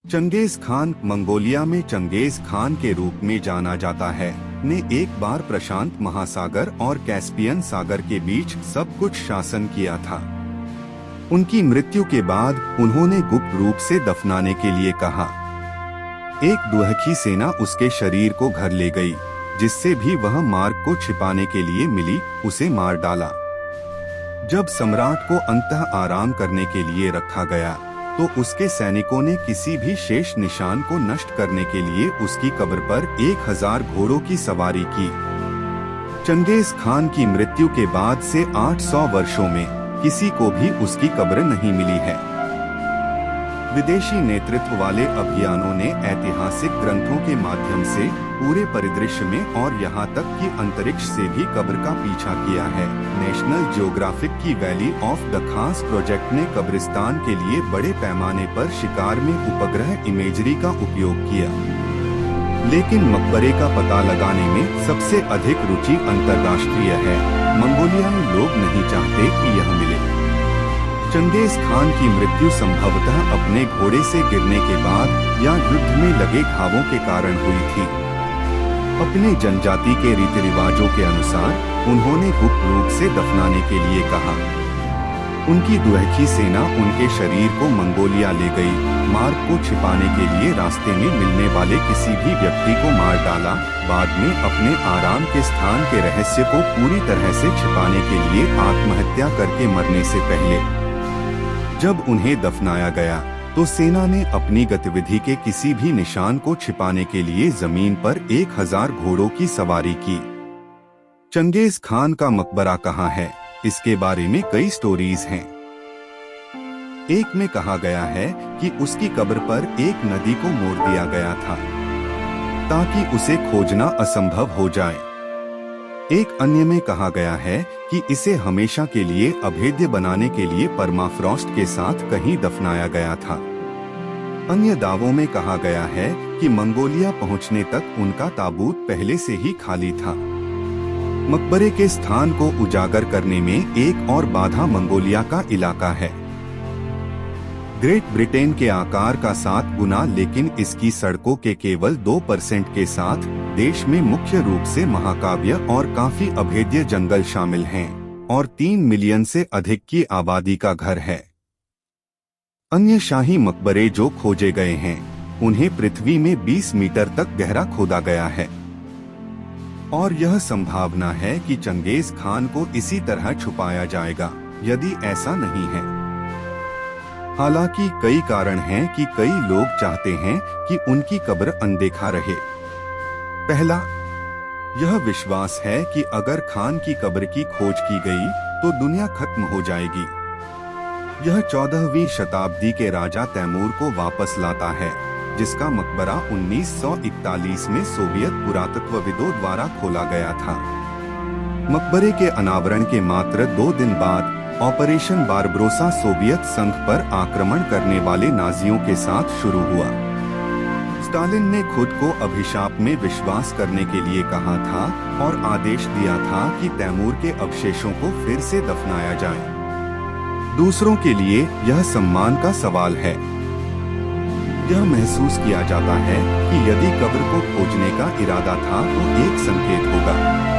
Genghis Khan, Mongolia में Genghis Khan के रूप में जाना जाता है, ने एक बार प्रशांत महासागर और कैस्पियन सागर के बीच सब कुछ शासन किया था। उनकी मृत्यु के बाद उन्होंने गुप्त रूप से दफनाने के लिए कहा। एक दुहखी सेना उसके शरीर को घर ले गई, जिससे भी वह मार्ग को छिपाने के लिए मिली, उसे मार डाला। जब सम्राट को अंततः आराम करने के लिए रखा गया, तो उसके सैनिकों ने किसी भी शेष निशान को नष्ट करने के लिए उसकी कब्र पर 1000 घोड़ों की सवारी की। चंगेज खान की मृत्यु के बाद से 800 वर्षों में किसी को भी उसकी कब्र नहीं मिली है। विदेशी नेतृत्व वाले अभियानों ने ऐतिहासिक ग्रंथों के माध्यम से पूरे परिदृश्य में और यहाँ तक कि अंतरिक्ष से भी कब्र का पीछा किया है। नेशनल ज्योग्राफिक की वैली ऑफ द खास प्रोजेक्ट ने कब्रिस्तान के लिए बड़े पैमाने पर शिकार में उपग्रह इमेजरी का उपयोग किया, लेकिन मकबरे का पता लगाने में सबसे अधिक रुचि अंतर्राष्ट्रीय है। मंगोलियाई लोग नहीं चाहते कि यह मिले। चंगेज खान की मृत्यु संभवतः अपने घोड़े से गिरने के बाद या युद्ध में लगे घावों के कारण हुई थी। अपने जनजाति के रीति रिवाजों के अनुसार उन्होंने गुप्त रूप से दफनाने के लिए कहा। उनकी दुहखी सेना उनके शरीर को मंगोलिया ले गई, मार्ग को छिपाने के लिए रास्ते में मिलने वाले किसी भी व्यक्ति को मार डाला। बाद में अपने आराम के स्थान के रहस्य को पूरी तरह से छिपाने के लिए आत्महत्या करके मरने से पहले जब उन्हें दफनाया गया, तो सेना ने अपनी गतिविधि के किसी भी निशान को छिपाने के लिए जमीन पर 1000 घोड़ों की सवारी की। चंगेज खान का मकबरा कहाँ है, इसके बारे में कई स्टोरीज हैं। एक में कहा गया है कि उसकी कब्र पर एक नदी को मोड़ दिया गया था ताकि उसे खोजना असंभव हो जाए। एक अन्य में कहा गया है कि इसे हमेशा के लिए अभेद्य बनाने के लिए परमाफ्रॉस्ट के साथ कहीं दफनाया गया था। अन्य दावों में कहा गया है कि मंगोलिया पहुंचने तक उनका ताबूत पहले से ही खाली था। मकबरे के स्थान को उजागर करने में एक और बाधा मंगोलिया का इलाका है। ग्रेट ब्रिटेन के आकार का 7 गुना, लेकिन इसकी सड़कों के केवल 2% के साथ देश में मुख्य रूप से महाकाव्य और काफी अभेद्य जंगल शामिल हैं और 3 मिलियन से अधिक की आबादी का घर है। अन्य शाही मकबरे जो खोजे गए हैं, उन्हें पृथ्वी में 20 मीटर तक गहरा खोदा गया है और यह संभावना है कि चंगेज खान को इसी तरह छुपाया जाएगा यदि ऐसा नहीं है। हालांकि कई कारण हैं कि कई लोग चाहते हैं कि उनकी कब्र अनदेखा रहे। पहला, यह विश्वास है कि अगर खान की कब्र की खोज की गई तो दुनिया खत्म हो जाएगी। यह 14वीं शताब्दी के राजा तैमूर को वापस लाता है, जिसका मकबरा 1941 में सोवियत पुरातत्वविदों द्वारा खोला गया था। मकबरे के अनावरण के मात्र 2 दिन बाद ऑपरेशन बारबरोसा सोवियत संघ पर आक्रमण करने वाले नाजियों के साथ शुरू हुआ। स्टालिन ने खुद को अभिशाप में विश्वास करने के लिए कहा था और आदेश दिया था कि तैमूर के अवशेषों को फिर से दफनाया जाए। दूसरों के लिए यह सम्मान का सवाल है। यह महसूस किया जाता है कि यदि कब्र को खोजने का इरादा था तो एक संकेत होगा।